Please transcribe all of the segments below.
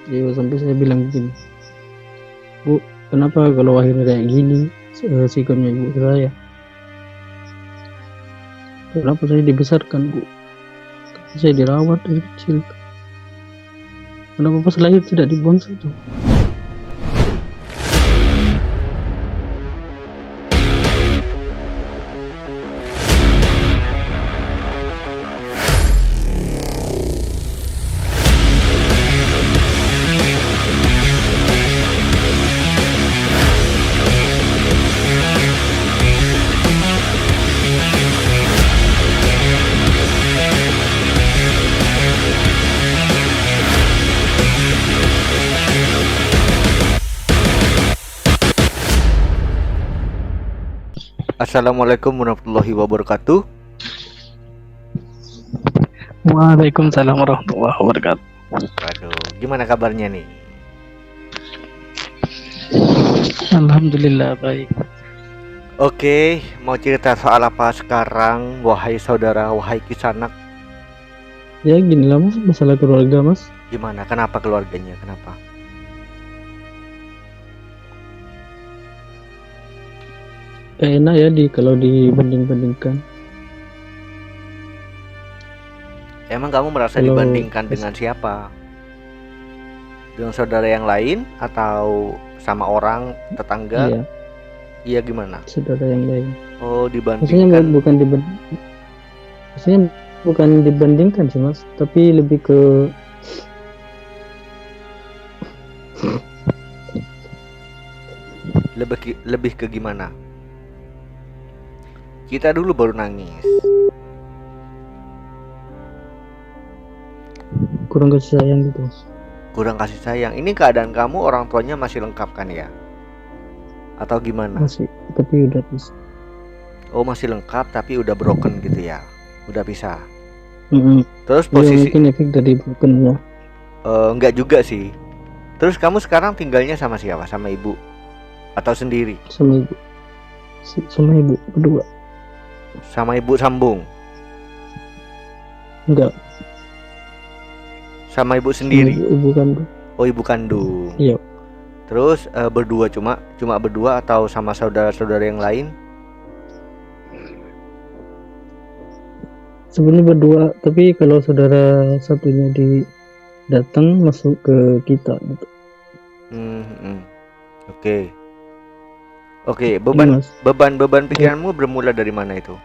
Ya sampai saya bilang begini, Bu, kenapa kalau akhirnya kayak gini sikapnya ibu saya? Kenapa saya dibesarkan, Bu? Saya dirawat dari kecil. Kenapa pas lahir tidak dibuang saja? Assalamualaikum warahmatullahi wabarakatuh. Waalaikumsalam warahmatullahi wabarakatuh. Waduh, gimana kabarnya nih? Alhamdulillah baik. Oke, mau cerita soal apa sekarang, wahai saudara, wahai kisanak? Ya gini lah mas, masalah keluarga mas. Gimana? Kenapa keluarganya? Kenapa? Enak ya kalau dibanding-bandingkan. Emang kamu merasa Kalau dibandingkan dengan siapa? Dengan saudara yang lain atau sama orang tetangga? iya, Iya gimana? saudara yang lain. Oh, Maksudnya dibandingkan. bukan dibandingkan sih mas, tapi lebih ke Lebih ke gimana? Kita dulu baru nangis. kurang kasih sayang gitu mas. Kurang kasih sayang. Ini keadaan kamu orang tuanya masih lengkap kan ya? Atau gimana? Masih, tapi udah bisa. Oh, masih lengkap tapi udah broken gitu ya. Udah pisah. Terus Ya posisi mungkin efek dari brokennya. enggak juga sih. Terus kamu sekarang tinggalnya sama siapa? Sama ibu atau sendiri? Sama ibu berdua. Sama ibu sambung. Enggak, Sama ibu sama sendiri. ibu kandung. Oh, ibu kandung. Iya, Terus berdua cuma berdua atau sama saudara-saudara yang lain? sebenarnya berdua, tapi kalau saudara satunya datang masuk ke kita gitu. Oke. Oke, Ini mas, beban pikiranmu bermula dari mana itu?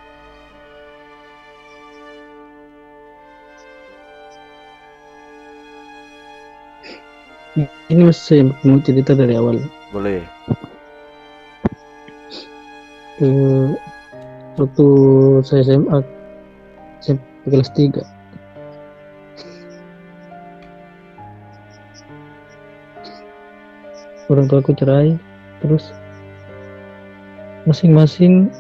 ini mas saya mau cerita dari awal. Boleh. Waktu saya SMA kelas 3, orang tua aku cerai, terus masing-masing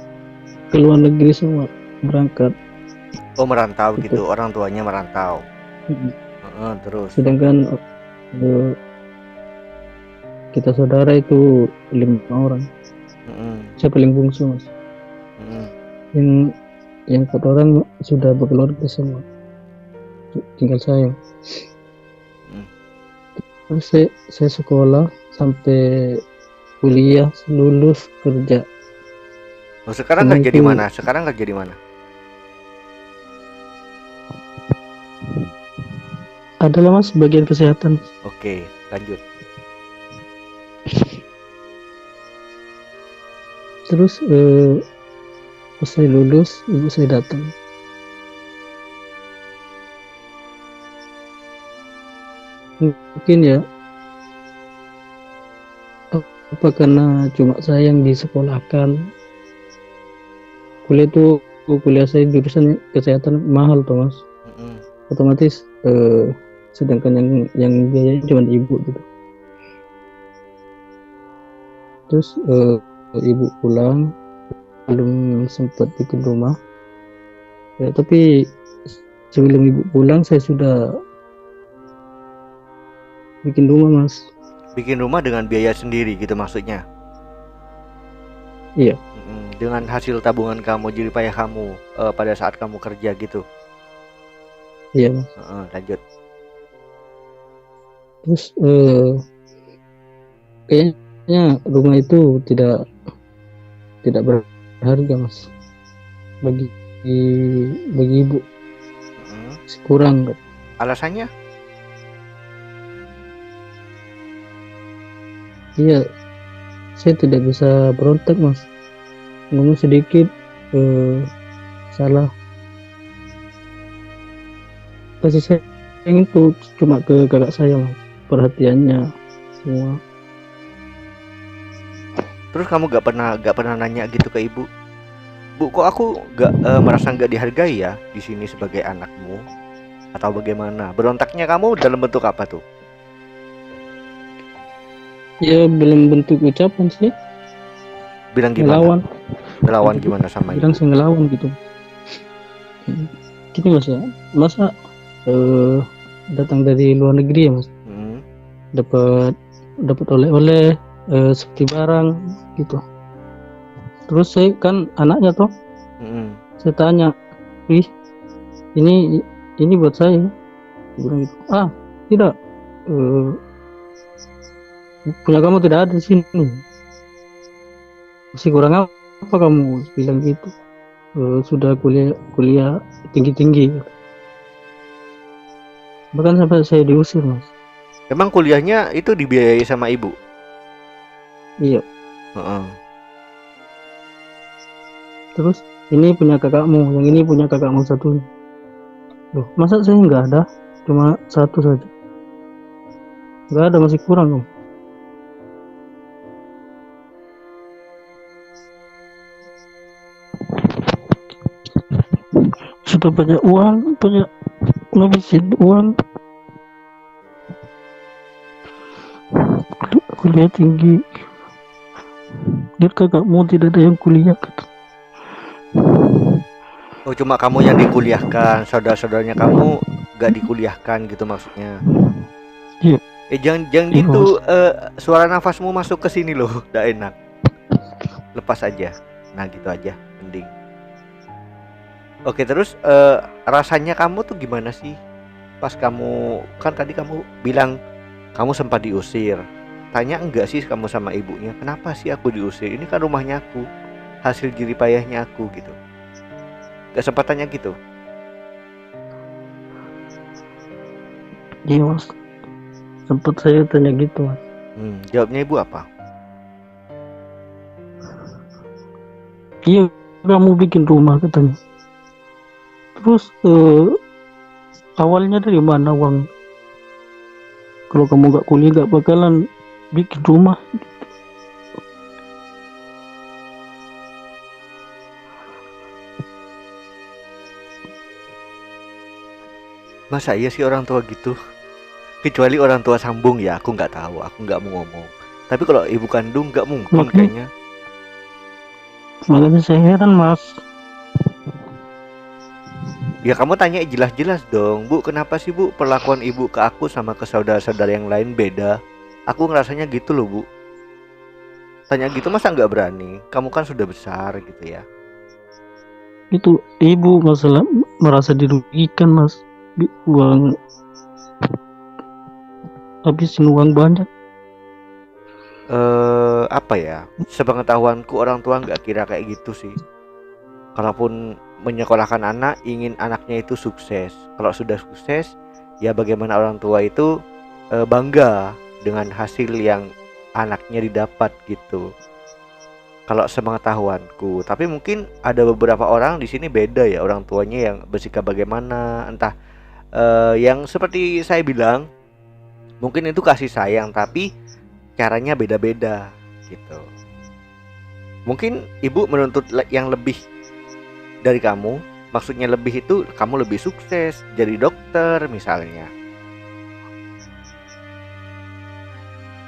ke luar negeri semua berangkat. Oh, merantau Gitu. gitu. Orang tuanya merantau. Terus. Sedangkan kita saudara itu 5 orang. Saya paling bungsu mas. Yang 4 orang sudah berkeluarga semua, tinggal saya. Terus saya sekolah sampai kuliah, lulus, kerja. Oh, sekarang kerja di mana? Sekarang kerja di mana? Adalah mas bagian kesehatan. Oke, lanjut. Terus pas saya lulus, ibu saya datang. Mungkin ya, apa karena cuma saya yang disekolahkan. Kuliah saya jurusan kesehatan mahal tuh mas. Otomatis sedangkan yang biayanya cuma ibu gitu. Terus ibu pulang, belum sempat bikin rumah ya, tapi sebelum ibu pulang saya sudah bikin rumah mas. Bikin rumah dengan biaya sendiri gitu maksudnya? Iya. Dengan hasil tabungan kamu, jerih payah kamu pada saat kamu kerja gitu? Iya mas. Lanjut. Terus kayaknya rumah itu tidak berharga mas bagi ibu, kurang. Alasannya? Iya, saya tidak bisa berontak mas, ngomong sedikit salah. Kasih sayang itu cuma ke kakak saya mas, perhatiannya semua. Terus kamu gak pernah nanya gitu ke ibu? Bu, kok aku merasa gak dihargai ya di sini sebagai anakmu? Atau bagaimana? Berontaknya kamu dalam bentuk apa tuh? Ya belum bentuk ucapan sih. Bilang gimana? Ngelawan gimana sama bilang ibu? ngelawan gitu. Gini mas ya, masa datang dari luar negeri ya mas, dapat oleh-oleh seperti barang gitu. Terus saya kan anaknya toh, saya tanya, ini buat saya. Bilang gitu. Tidak, punya kamu tidak ada di sini. Masih kurang apa kamu, bilang gitu. Sudah kuliah tinggi. Bahkan sampai saya diusir mas. Emang kuliahnya itu dibiayai sama ibu? Iya. Terus ini punya kakakmu, yang ini punya kakakmu satu. Loh, masa saya nggak ada? Cuma satu saja. Nggak ada, masih kurang dong. Sudah banyak uang, banyak ngabisin uang. Kuliah tinggi. Dia kakakmu tidak ada yang kuliah gitu. Oh, cuma kamu yang dikuliahkan, saudara-saudaranya kamu gak dikuliahkan gitu maksudnya? Iya. Jangan gitu. Suara nafasmu masuk ke sini loh, gak enak. Lepas aja. Nah gitu aja, mending. Oke, terus rasanya kamu tuh gimana sih? Pas kamu, kan tadi kamu bilang kamu sempat diusir. Tanya enggak sih kamu sama ibunya, kenapa sih aku diusir? Ini kan rumahnya aku, hasil jerih payahnya aku gitu. Gak sempat tanya gitu? Iya mas, sempat saya tanya gitu mas. Jawabnya ibu apa? Iya, kamu bikin rumah katanya. Terus awalnya dari mana uang? Kalau kamu gak kuliah gak bakalan bikin rumah. Masa iya sih orang tua gitu? Kecuali orang tua sambung ya, aku nggak tahu, aku nggak mau ngomong. Tapi kalau ibu kandung nggak mungkin kayaknya. Makanya saya heran mas. Ya kamu tanya jelas-jelas dong, Bu, kenapa sih Bu perlakuan ibu ke aku sama ke saudara-saudara yang lain beda? Aku ngerasanya gitu loh Bu. Tanya gitu masa nggak berani? Kamu kan sudah besar gitu ya. Itu ibu masalah merasa dirugikan mas. Uang, habisin uang banyak. Apa ya? Sepengetahuanku orang tua nggak kira kayak gitu sih. Kalaupun menyekolahkan anak, ingin anaknya itu sukses. Kalau sudah sukses, ya bagaimana orang tua itu bangga dengan hasil yang anaknya didapat gitu. Kalau sepengetahuanku, tapi mungkin ada beberapa orang di sini beda ya, orang tuanya yang bersikap bagaimana, entah yang seperti saya bilang, mungkin itu kasih sayang, tapi caranya beda-beda gitu. Mungkin ibu menuntut yang lebih dari kamu, maksudnya lebih itu kamu lebih sukses jadi dokter misalnya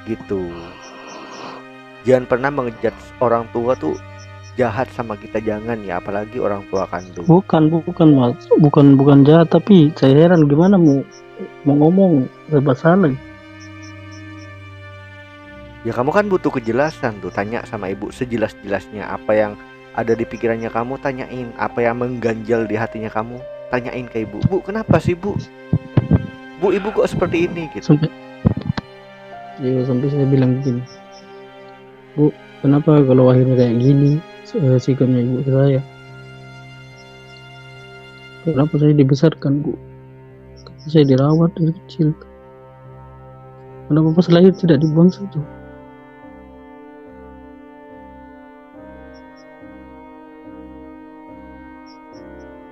gitu. Jangan pernah mengejat orang tua tuh jahat sama kita, jangan ya, apalagi orang tua kandung. Bukan mas, bukan jahat, tapi saya heran gimana mau ngomong serba salah. Ya kamu kan butuh kejelasan tuh, tanya sama ibu sejelas-jelasnya apa yang ada di pikirannya kamu, tanyain apa yang mengganjal di hatinya kamu, tanyain ke ibu. Bu, kenapa sih Bu? Bu, ibu kok seperti ini gitu. Ya sampai saya bilang begini, Bu, kenapa kalau akhirnya kayak gini sikapnya ibu ke saya? Kenapa saya dibesarkan, Bu? Saya dirawat dari kecil. Kenapa pas lahir tidak dibuang saja?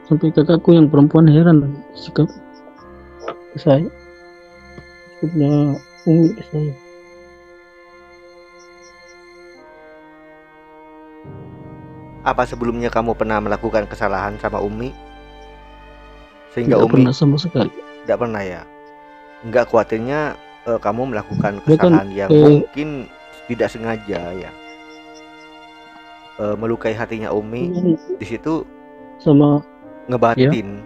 Sampai kakakku yang perempuan heran sikap saya, sikapnya Umi ke saya. Apa sebelumnya kamu pernah melakukan kesalahan sama Umi? Sehingga Tidak Umi pernah sama sekali. tidak pernah ya? Enggak, khawatirnya kamu melakukan Bukan kesalahan yang mungkin tidak sengaja ya, melukai hatinya Umi. Di situ sama ngebatin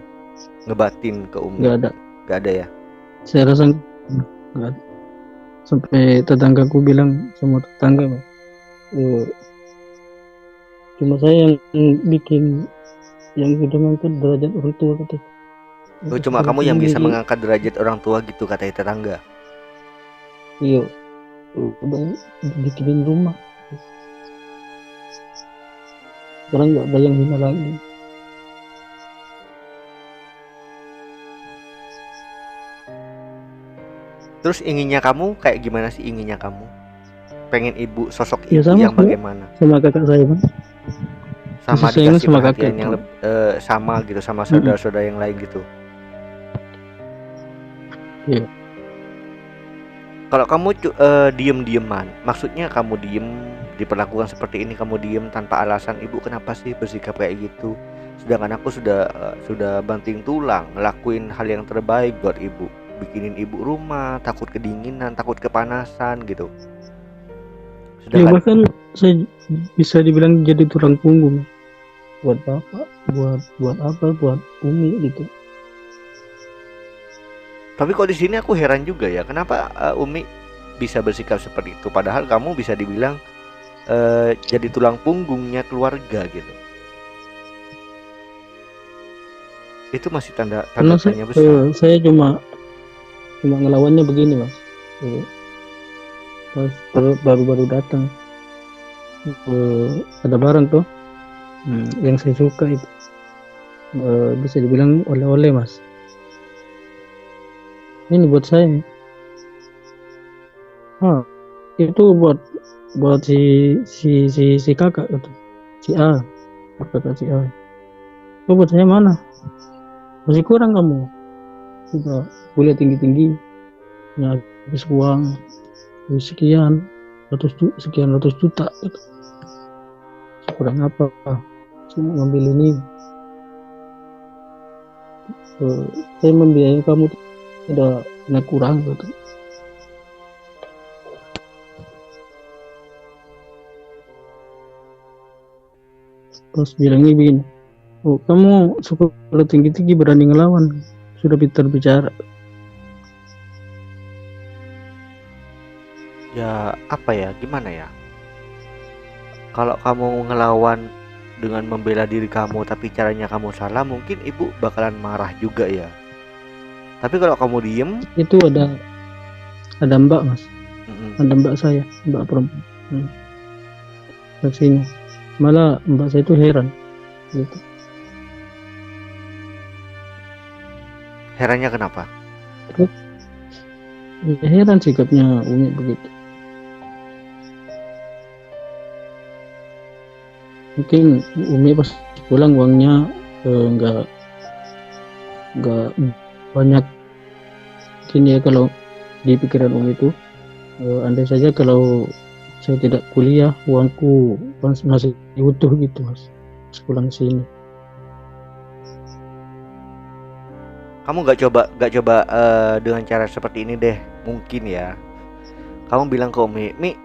ke Umi. Nggak ada ya? Saya rasa nggak ada. Sampai tetanggaku bilang sama tetangga, cuma saya yang bikin, yang sudah mengangkat derajat orang tua katanya. Cuma kamu yang bisa mengangkat derajat orang tua gitu, kata tetangga. Iya, udah bikinin rumah. Sekarang nggak ada yang hina lagi. Terus inginnya kamu kayak gimana sih? Inginnya kamu pengen ibu, sosok ibu yang bagaimana? Sama kakak saya, Bang. Sama dikasih perhatian yang sama gitu, sama saudara-saudara yang lain gitu. Iya. Kalau kamu diem-dieman, maksudnya kamu diem, diperlakukan seperti ini kamu diem tanpa alasan, ibu kenapa sih bersikap kayak gitu? Sedangkan aku sudah banting tulang ngelakuin hal yang terbaik buat ibu, bikinin ibu rumah, takut kedinginan, takut kepanasan gitu. Ya, bahkan saya bisa dibilang jadi tulang punggung buat bapak, buat apa, buat Umi gitu. Tapi kok di sini aku heran juga ya, kenapa Umi bisa bersikap seperti itu, padahal kamu bisa dibilang jadi tulang punggungnya keluarga gitu. Itu masih tanda tanya besar. Saya cuma ngelawannya begini, Mas. Pas baru datang ada barang tuh yang saya suka itu, bisa dibilang oleh-oleh, Mas. Ini buat saya. Itu buat si kakak itu, si A, kakak si A. Itu buat saya mana? Masih kurang kamu. Sudah kuliah tinggi-tinggi, ya habis uang sekian ratus juta gitu. Kurang apa? Cuma ngambil ini. Saya membiayai kamu tidak kena kurang gitu. Terus bilangnya begini, kamu sekolah tinggi-tinggi berani ngelawan, sudah pintar bicara. Ya apa ya, gimana ya, kalau kamu ngelawan dengan membela diri kamu tapi caranya kamu salah, mungkin ibu bakalan marah juga ya. Tapi kalau kamu diem, itu ada mbak, Mas. Ada mbak saya, mbak perempuan sini, malah mbak saya itu heran gitu. Herannya kenapa? Ya, heran sikapnya Umi begitu. Mungkin Umi pas pulang uangnya nggak banyak. Mungkin ya kalau di pikiran Umi itu, andai saja kalau saya tidak kuliah, uangku masih utuh gitu, Mas, pulang sini. Kamu gak coba dengan cara seperti ini deh, mungkin ya. Kamu bilang ke Umi, Mi,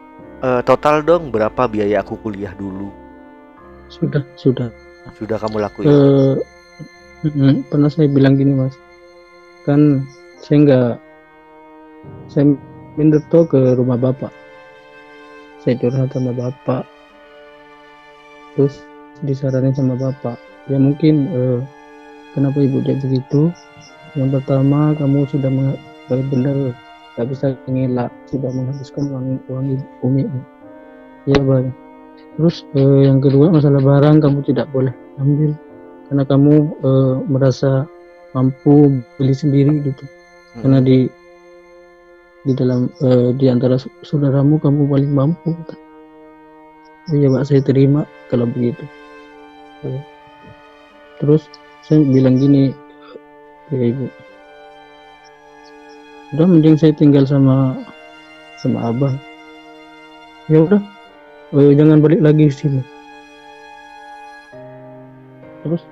total dong berapa biaya aku kuliah dulu. Sudah kamu lakuin? Pernah saya bilang gini, Mas, kan saya minder tuh ke rumah bapak, saya curhat sama bapak, terus disaranin sama bapak, ya mungkin kenapa ibu dia begitu. Yang pertama, kamu sudah benar nggak bisa ngelak, sudah menghabiskan uang Umi. Ya Bang. Terus yang kedua, masalah barang kamu tidak boleh ambil karena kamu merasa mampu beli sendiri gitu. Karena di dalam di antara saudaramu kamu paling mampu. Iya Pak, saya terima kalau begitu. Terus saya bilang gini ke ibu, udah mending saya tinggal sama abang. Ya udah, jangan balik lagi ke sini. Terus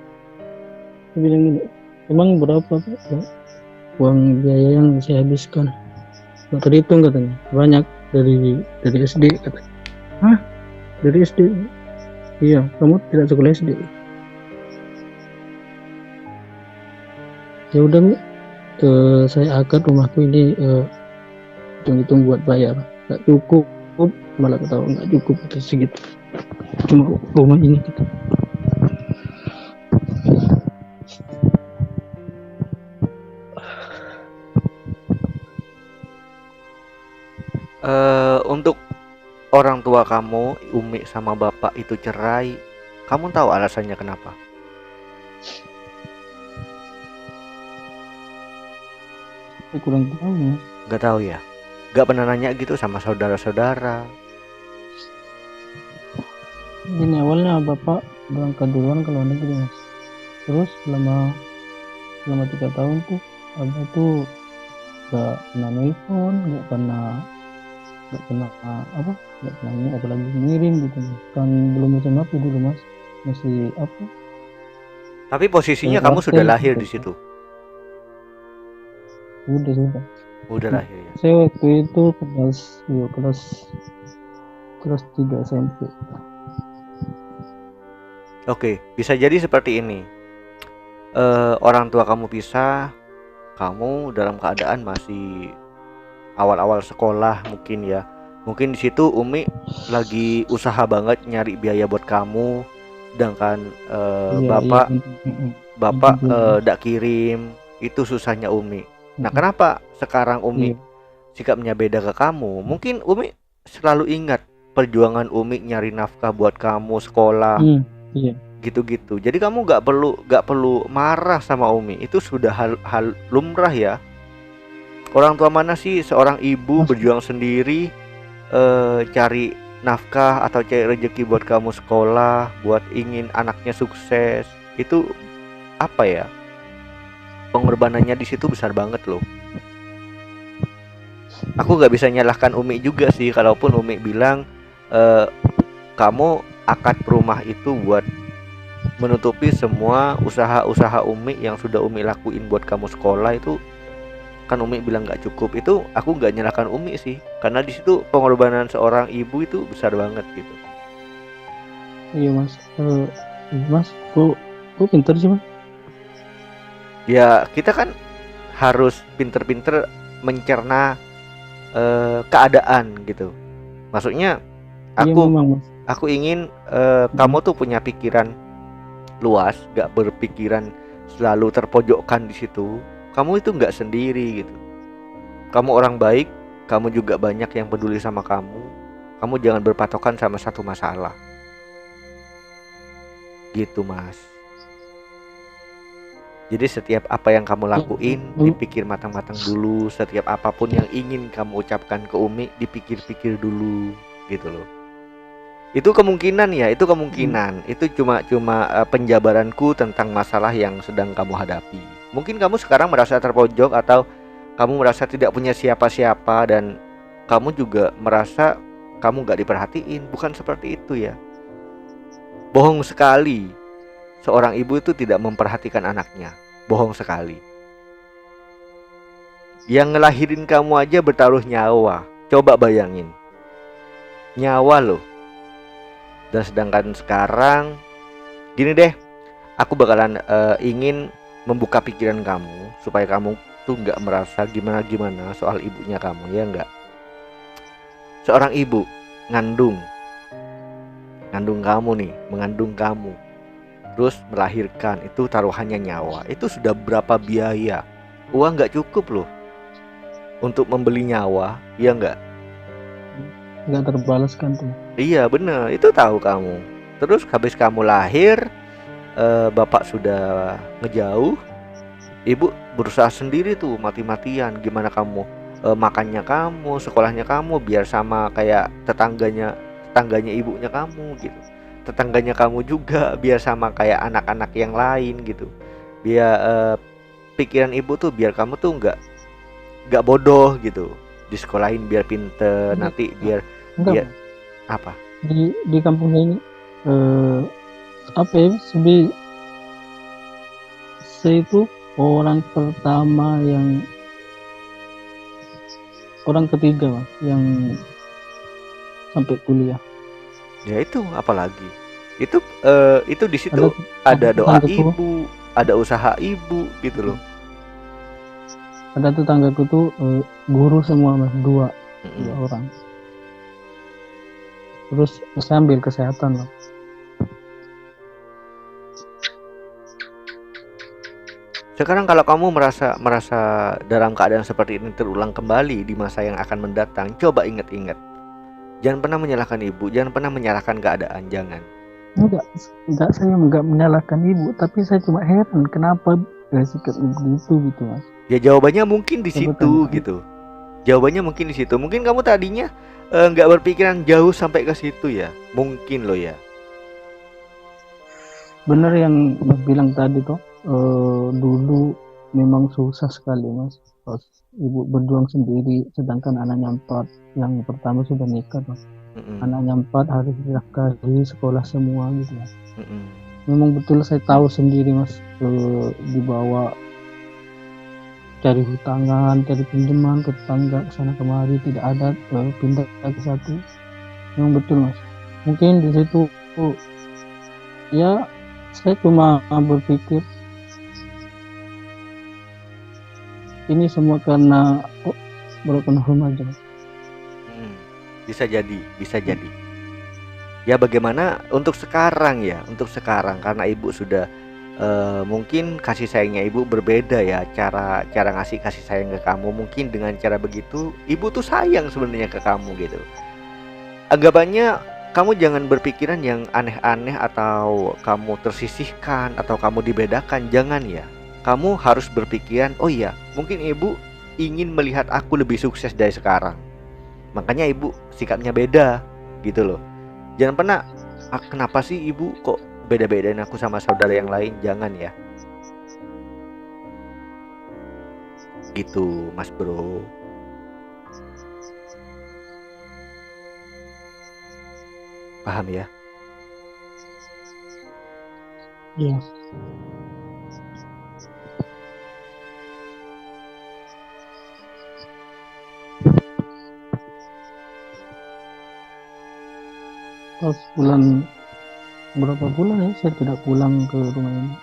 saya bilang gini, emang berapa Pak uang biaya yang saya habiskan? Nggak terhitung katanya, banyak dari SD katanya. Hah? Dari SD? Iya, kamu tidak sekolah SD. Ya udah Mi, saya akad rumahku ini hitung-hitung buat bayar, nggak cukup, malah ketawa nggak cukup itu segitu, cuma rumah ini gitu. Untuk orang tua kamu, Umi sama bapak itu cerai, kamu tahu alasannya kenapa? Saya kurang tahu Mas. Gak tahu ya? Gak pernah nanya gitu sama saudara-saudara? Ini awalnya bapak berangkat duluan ke luar negeri Mas. Terus selama 3 tahun tuh abah tuh gak pernah nelfon, gak pernah apalagi ngirim gitu Mas. Kan belum bisa apa dulu Mas, masih apa? Tapi posisinya kamu wartel sudah lahir gitu. di situ. Udah. Lahir ya. Saya waktu itu kelas 3 SMP. Oke, bisa jadi seperti ini. Orang tua kamu pisah, kamu dalam keadaan masih awal-awal sekolah mungkin ya. Mungkin di situ Umi lagi usaha banget nyari biaya buat kamu, sedangkan bapak ndak kirim. Itu susahnya Umi. Nah, kenapa sekarang Umi sikapnya beda ke kamu? Mungkin Umi selalu ingat perjuangan Umi nyari nafkah buat kamu sekolah. Gitu-gitu. Jadi kamu gak perlu marah sama Umi. Itu sudah hal lumrah ya. Orang tua mana sih seorang ibu berjuang sendiri, cari nafkah atau cari rezeki buat kamu sekolah, buat ingin anaknya sukses. Itu apa ya? Pengorbanannya di situ besar banget loh. Aku gak bisa nyalahkan Umi juga sih, kalaupun Umi bilang kamu akad rumah itu buat menutupi semua usaha-usaha Umi yang sudah Umi lakuin buat kamu sekolah. Itu kan Umi bilang gak cukup. Itu aku gak nyalahkan Umi sih, karena di situ pengorbanan seorang ibu itu besar banget gitu. Iya Mas. Mas, kok pinter sih Mas? Ya kita kan harus pinter-pinter mencerna keadaan gitu. Maksudnya aku ingin kamu tuh punya pikiran luas, gak berpikiran selalu terpojokkan di situ. Kamu itu gak sendiri gitu. Kamu orang baik, kamu juga banyak yang peduli sama kamu. Kamu jangan berpatokan sama satu masalah. Gitu Mas. Jadi setiap apa yang kamu lakuin dipikir matang-matang dulu. Setiap apapun yang ingin kamu ucapkan ke Umi dipikir-pikir dulu gitu loh. Itu kemungkinan ya, itu kemungkinan. Itu cuma penjabaranku tentang masalah yang sedang kamu hadapi. Mungkin kamu sekarang merasa terpojok atau kamu merasa tidak punya siapa-siapa dan kamu juga merasa kamu gak diperhatiin. Bukan seperti itu ya. Bohong sekali seorang ibu itu tidak memperhatikan anaknya. Bohong sekali. Yang ngelahirin kamu aja bertaruh nyawa. Coba bayangin. Nyawa loh. Dan sedangkan sekarang gini deh, aku bakalan ingin membuka pikiran kamu supaya kamu tuh gak merasa gimana-gimana soal ibunya kamu, ya enggak? Seorang ibu ngandung kamu nih, mengandung kamu, terus melahirkan, itu taruhannya nyawa. Itu sudah berapa biaya? Uang gak cukup loh. untuk membeli nyawa, iya nggak? nggak terbalaskan tuh. Iya bener, itu tahu kamu. Terus habis kamu lahir, bapak sudah ngejauh, ibu berusaha sendiri tuh mati-matian. Gimana kamu makannya kamu, sekolahnya kamu biar sama kayak tetangganya ibunya kamu gitu. Tetangganya kamu juga biar sama kayak anak-anak yang lain gitu. Biar pikiran ibu tuh biar kamu tuh nggak bodoh gitu. Disekolahin biar pinter, Enggak, nanti biar enggak biar Mas. apa? Di kampung ini eh, apa ya, saya itu orang pertama orang ketiga Mas, yang sampai kuliah. Ya itu apalagi. Itu di Ada situ ada doa tetanggaku, ibu, ada usaha ibu gitu loh. ada tetanggaku tuh guru semua Mas, dua Mm-mm. orang. Terus saya ambil kesehatan Mas. Sekarang kalau kamu merasa merasa dalam keadaan seperti ini terulang kembali di masa yang akan mendatang, coba ingat-ingat. Jangan pernah menyalahkan ibu, jangan pernah menyalahkan keadaan, jangan. Enggak, saya enggak menyalahkan ibu, tapi saya cuma heran kenapa sikap ibu gitu gitu Mas. Ya jawabannya mungkin di Saya situ bertanya, gitu. Jawabannya mungkin di situ. Mungkin kamu tadinya nggak berpikiran jauh sampai ke situ ya. Mungkin loh ya. benar yang Mas bilang tadi tuh, dulu memang susah sekali Mas. Pas ibu berjuang sendiri, sedangkan anaknya 4, yang pertama sudah nikah Mas. Mm-mm. Anaknya 4 harus dinafkahi, sekolah semua gitu Mas. Mm-mm. Memang betul saya tahu sendiri Mas, dibawa cari hutangan, cari pinjaman ke tetangga sana kemari, tidak ada, pindah ke satu. Memang betul Mas. Mungkin di situ ya saya cuma berpikir ini semua karena broken home aja Mas. Mm. Bisa jadi, bisa jadi. Ya bagaimana untuk sekarang ya, untuk sekarang karena ibu sudah mungkin kasih sayangnya ibu berbeda ya, cara ngasih kasih sayang ke kamu mungkin dengan cara begitu ibu tuh sayang sebenarnya ke kamu gitu. Anggapannya kamu jangan berpikiran yang aneh-aneh atau kamu tersisihkan atau kamu dibedakan, jangan ya. Kamu harus berpikiran, oh iya, mungkin ibu ingin melihat aku lebih sukses dari sekarang. Makanya ibu sikapnya beda gitu loh. Jangan pernah kenapa sih ibu kok beda-bedain aku sama saudara yang lain, jangan ya. Gitu, Mas Bro. Paham ya? Iya. Pas berapa bulan ya saya tidak pulang ke rumah ini,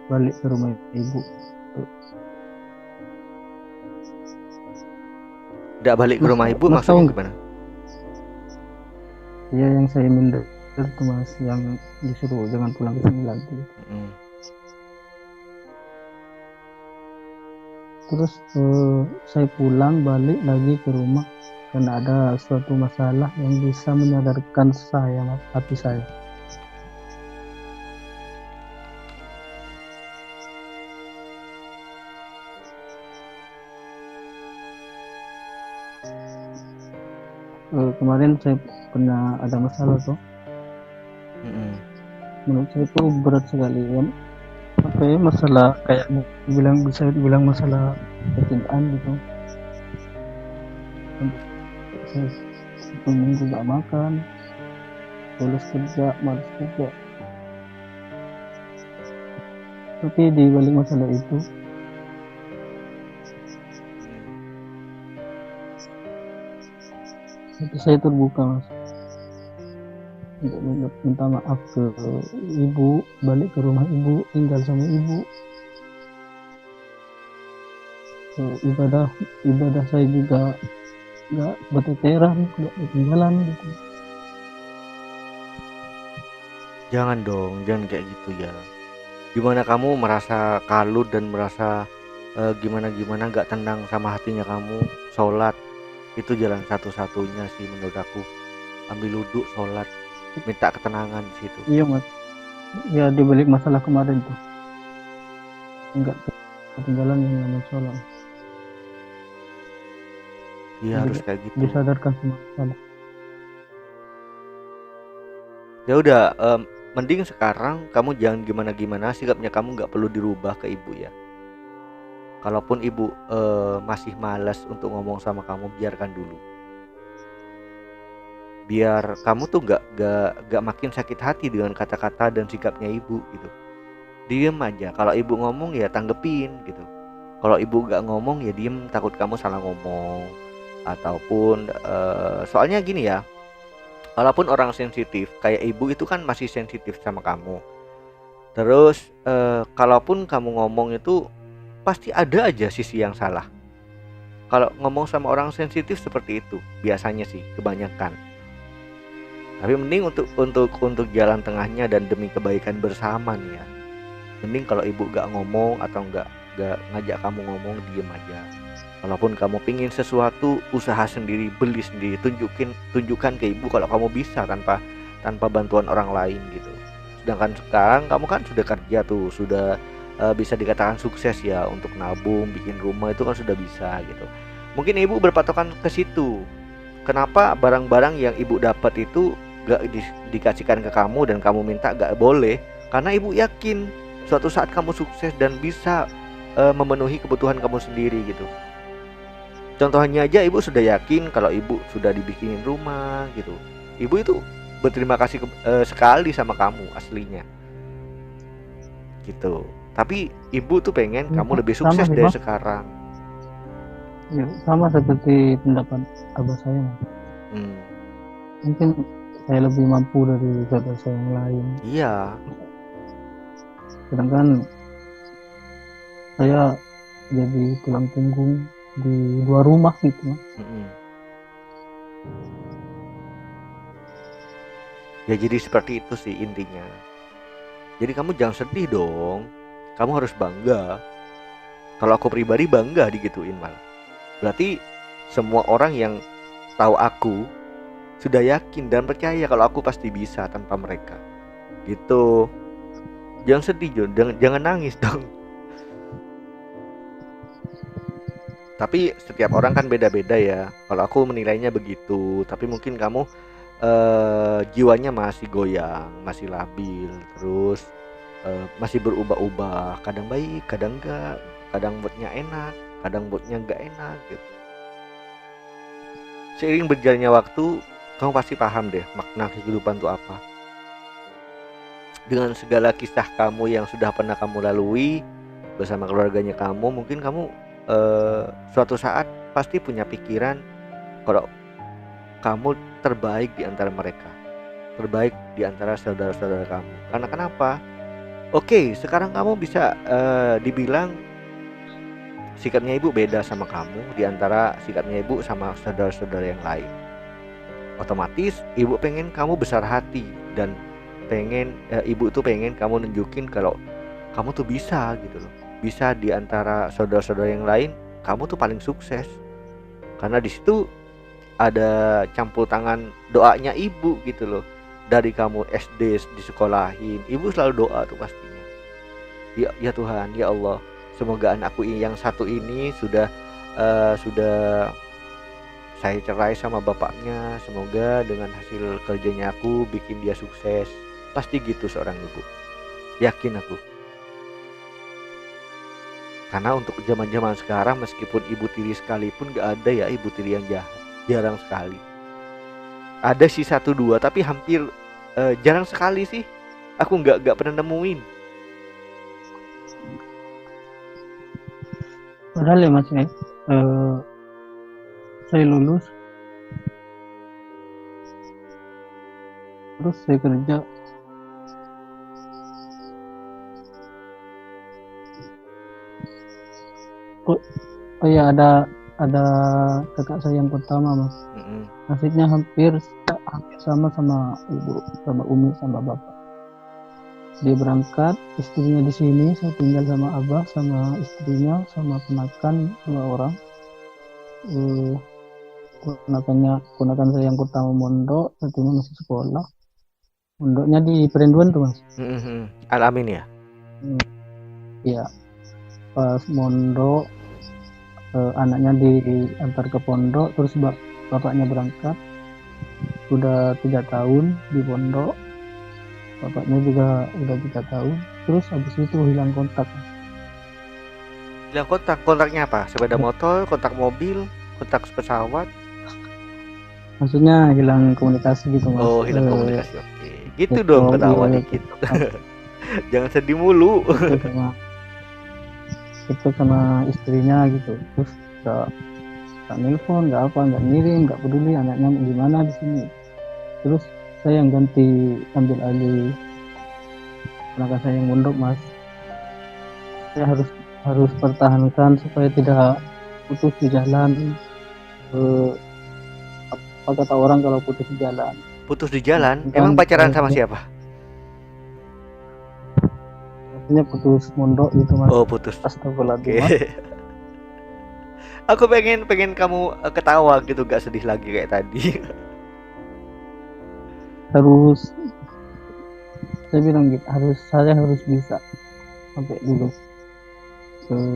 balik ke rumah ibu. Nggak balik ke rumah ibu Mas tahu maksudnya nggak? gimana? Ya yang saya minder itu Mas, yang disuruh jangan pulang ke sini lagi. Mm. Terus saya pulang balik lagi ke rumah karena ada suatu masalah yang bisa menyadarkan saya Mas, hati saya. Kemarin saya pernah ada masalah tuh, Mm-mm. menurut saya itu berat sekali kan. Apa ya, masalah kayak bisa dibilang masalah percintaan gitu. Saya 1 minggu gak makan, bolos kerja, malas kerja. Tapi di balik masalah itu hati saya terbuka Mas, untuk minta maaf ke ibu, balik ke rumah ibu, tinggal sama ibu. Ibadah ibadah saya juga nggak berteteran, nggak ketinggalan gitu. Jangan dong, jangan kayak gitu ya. Dimana kamu merasa kalut dan merasa gimana nggak tenang sama hatinya kamu, sholat itu jalan satu-satunya sih menurut aku. Ambil wudhu, sholat, minta ketenangan di situ. Iya mas, ya di balik masalah kemarin tuh nggak ketinggalan yang namanya sholat. Iya harus kayak gitu. Disadarkan semua masalah. Ya udah, mending sekarang kamu jangan gimana-gimana, sikapnya kamu nggak perlu dirubah ke ibu ya. Kalaupun ibu masih malas untuk ngomong sama kamu, biarkan dulu. Biar kamu tuh nggak makin sakit hati dengan kata-kata dan sikapnya ibu gitu. Diem aja. Kalau ibu ngomong ya tanggepin gitu. Kalau ibu nggak ngomong ya diem, takut kamu salah ngomong. Ataupun soalnya gini ya, walaupun orang sensitif kayak ibu itu kan masih sensitif sama kamu. Terus kalaupun kamu ngomong itu pasti ada aja sisi yang salah. Kalau ngomong sama orang sensitif seperti itu biasanya sih, kebanyakan. Tapi mending untuk jalan tengahnya dan demi kebaikan bersama nih ya, mending kalau ibu gak ngomong atau gak ngajak kamu ngomong, diem aja. Walaupun kamu pingin sesuatu, usaha sendiri, beli sendiri, tunjukkan ke ibu kalau kamu bisa tanpa bantuan orang lain gitu. Sedangkan sekarang kamu kan sudah kerja tuh, sudah bisa dikatakan sukses ya, untuk nabung, bikin rumah itu kan sudah bisa gitu. Mungkin ibu berpatokan ke situ. Kenapa barang-barang yang ibu dapat itu gak dikasihkan ke kamu dan kamu minta gak boleh? Karena ibu yakin suatu saat kamu sukses dan bisa memenuhi kebutuhan kamu sendiri gitu. Contohnya aja, ibu sudah yakin kalau ibu sudah dibikinin rumah gitu. Ibu itu berterima kasih sekali sama kamu aslinya gitu. Tapi ibu tuh pengen kamu lebih sukses dari sekarang. Ya, sama seperti pendapat abah saya mas. Mungkin saya lebih mampu dari saudara saya yang lain. Iya. Sedangkan saya jadi tulang punggung di dua rumah gitu. Ya jadi seperti itu sih intinya. Jadi kamu jangan sedih dong. Kamu harus bangga. Kalau aku pribadi bangga digituin malah. Berarti semua orang yang tahu aku sudah yakin dan percaya kalau aku pasti bisa tanpa mereka. Gitu. Jangan sedih John, jangan nangis dong. Tapi setiap orang kan beda-beda ya. Kalau aku menilainya begitu. Tapi mungkin kamu jiwanya masih goyang, masih labil, terus masih berubah-ubah. Kadang baik, kadang enggak. Kadang moodnya enak, kadang moodnya enggak enak gitu. Seiring berjalannya waktu, kamu pasti paham deh makna kehidupan itu apa. Dengan segala kisah kamu yang sudah pernah kamu lalui bersama keluarganya kamu, mungkin kamu suatu saat pasti punya pikiran kalau kamu terbaik di antara mereka, terbaik di antara saudara-saudara kamu. Karena kenapa? Oke, sekarang kamu bisa dibilang sikapnya ibu beda sama kamu di antara sikapnya ibu sama saudara-saudara yang lain. Otomatis ibu pengen kamu besar hati dan pengen ibu tuh pengen kamu nunjukin kalau kamu tuh bisa gitu loh. Bisa di antara saudara-saudara yang lain, kamu tuh paling sukses. Karena di situ ada campur tangan doanya ibu gitu loh. Dari kamu SD disekolahin, ibu selalu doa tuh pastinya. Ya Tuhan, ya Allah, semoga anakku yang satu ini sudah saya cerai sama bapaknya, semoga dengan hasil kerjanya aku bikin dia sukses. Pasti gitu seorang ibu. Yakin aku. Karena untuk zaman-zaman sekarang, meskipun ibu tiri sekalipun gak ada ya ibu tiri yang jahat. Jarang sekali. Ada sih 1-2 tapi hampir jarang sekali sih. Aku gak pernah nemuin. Padahal ya mas ya, saya lulus, terus saya kerja. Oh ya, ada kakak saya yang pertama mas. Nasibnya hampir sama ibu, sama umi, sama bapak. dia berangkat, istrinya di sini, saya tinggal sama abah sama istrinya sama ponakan 2 orang. Ponakan saya yang pertama mondok, satunya masih sekolah. Mondoknya di Perenduan tuh mas. Al-Amin ya. Iya, pas mondok anaknya diantar ke pondok, terus bapaknya berangkat, udah 3 tahun di pondok, bapaknya juga udah 3 tahun, terus habis itu hilang kontak. Hilang kontaknya apa? Sepeda motor, kontak mobil, kontak pesawat? Maksudnya hilang komunikasi gitu mas. Oh, hilang komunikasi. Oke, gitu dong, ketawa dikit. Jangan sedih mulu. Itu sama istrinya gitu, terus gak nelpon, gak apa, gak ngirim, gak peduli anaknya gimana di sini. Terus saya yang ganti, ambil alih ponakan saya yang mondok mas. Saya harus pertahankan supaya tidak putus di jalan. Apa kata orang kalau putus di jalan? Putus di jalan? Emang pacaran sama siapa? Maksudnya putus mondok gitu mas. Oh, putus. Astagfirullahaladzim. Okay. Aku pengen kamu ketawa gitu, gak sedih lagi kayak tadi. Harus, saya bilang gitu, saya harus bisa sampai lulus.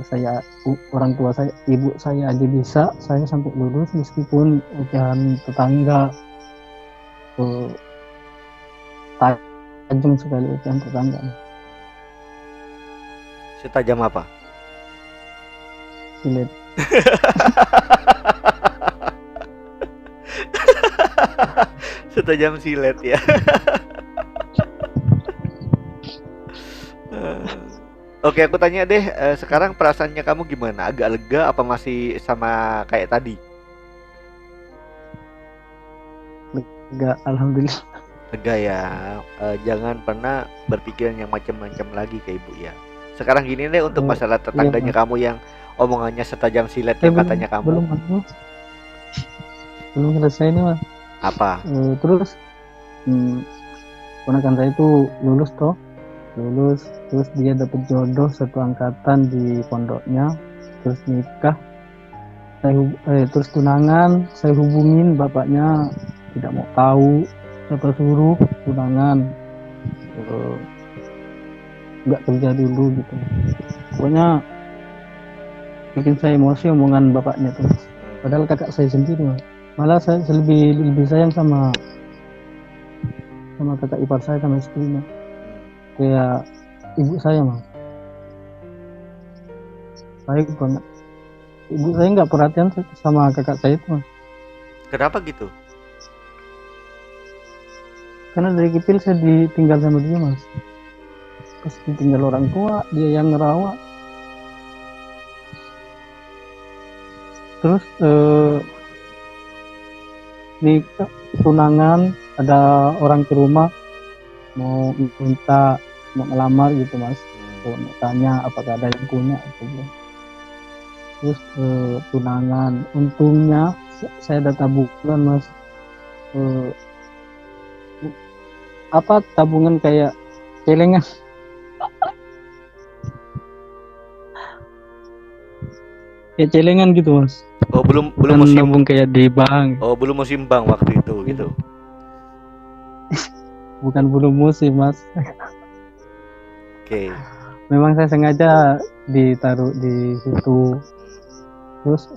Saya, orang tua saya, ibu saya aja bisa, saya sampai lulus meskipun ujian tetangga tajam sekali ujian tetangga. Setajam apa? Silet. Setajam silet ya. Oke, aku tanya deh, sekarang perasaannya kamu gimana? Agak lega apa masih sama kayak tadi? Lega, alhamdulillah. Lega ya. Jangan pernah berpikiran yang macam-macam lagi ke ibu ya. Sekarang gini deh, untuk masalah tetangganya kamu yang omongannya setajam silet yang katanya kamu. Belum selesai nih mas. Apa? Terus ponakan saya itu lulus, terus dia dapat jodoh satu angkatan di pondoknya, terus nikah. Terus tunangan, saya hubungin bapaknya tidak mau tahu, siapa suruh tunangan, nggak kerja dulu gitu. Pokoknya bikin saya emosi omongan bapaknya tuh. Padahal kakak saya sendiri mas. Malah saya lebih sayang sama kakak ipar saya sama istrinya, kayak ibu saya mas. Baik banget. Ibu saya nggak perhatian sama kakak saya itu mas. Kenapa gitu? Karena dari kecil saya ditinggal sama dia mas. Pas ditinggal orang tua, dia yang ngerawat. Terus nikah, tunangan, ada orang ke rumah mau ngelamar gitu mas. Mau tanya apakah ada yang punya atau belum. Terus tunangan, untungnya saya ada tabungan mas. Tabungan kayak celengan. Kayak celengan gitu mas. Oh, belum musim kayak di bank. Oh, belum musim bank waktu itu gitu. Bukan belum musim mas. Oke. Memang saya sengaja ditaruh di situ. Terus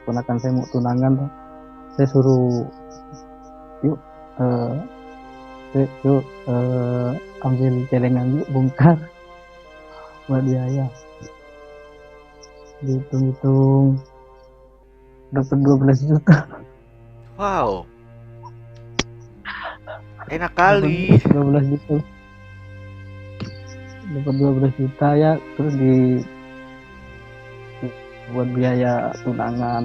ponakan saya mau tunangan, saya suruh yuk ambil celengan yuk, bongkar buat biaya. Dihitung-hitung dapat 12 juta. Wow, enak kali. 12 juta. Dapat 12 juta ya, terus buat biaya tunangan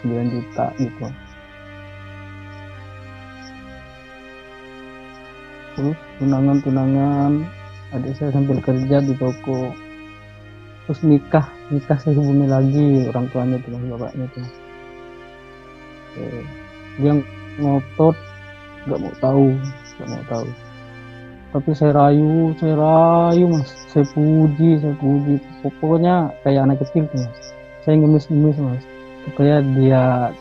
9 juta gitu. Terus tunangan adik saya sambil kerja di toko. Terus nikah saya hubungi lagi orang tuanya tuh, bapaknya tuh. Dia ngotot, nggak mau tahu. tapi saya rayu mas, saya puji. Pokoknya kayak anak kecil tuh mas. Saya ngemis mas, supaya dia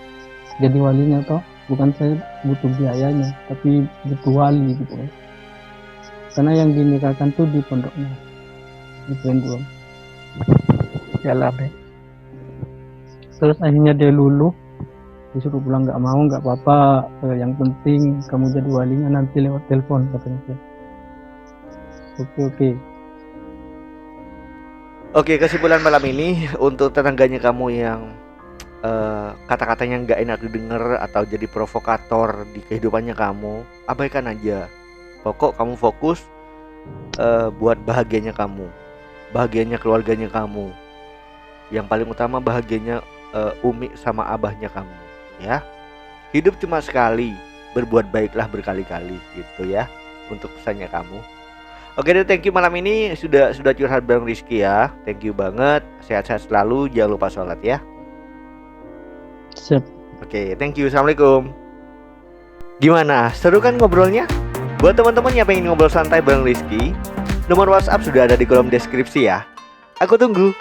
jadi walinya toh. Bukan saya butuh biayanya, tapi butuh wali gitu kan. Karena yang dinikahkan tuh di pondoknya, di Penduam. Jalan deh. Terus akhirnya dia luluh, disuruh pulang, nggak mau, nggak apa-apa, yang penting kamu jadi walinya nanti lewat telepon katanya. Oke. Oke, kesimpulan malam ini untuk tetangganya kamu yang kata-katanya nggak enak didengar atau jadi provokator di kehidupannya kamu, abaikan aja. Pokok kamu fokus buat bahagianya kamu, bahagianya keluarganya kamu. Yang paling utama bahagianya Umi sama abahnya kamu, ya. Hidup cuma sekali, berbuat baiklah berkali-kali gitu ya, untuk pesannya kamu. Oke deh, thank you malam ini sudah curhat bareng Rizky ya. Thank you banget, sehat-sehat selalu, jangan lupa sholat ya. Siap. Oke, thank you, assalamualaikum. Gimana, seru kan ngobrolnya? Buat teman-teman yang pengen ngobrol santai bareng Rizky, nomor WhatsApp sudah ada di kolom deskripsi ya. Aku tunggu.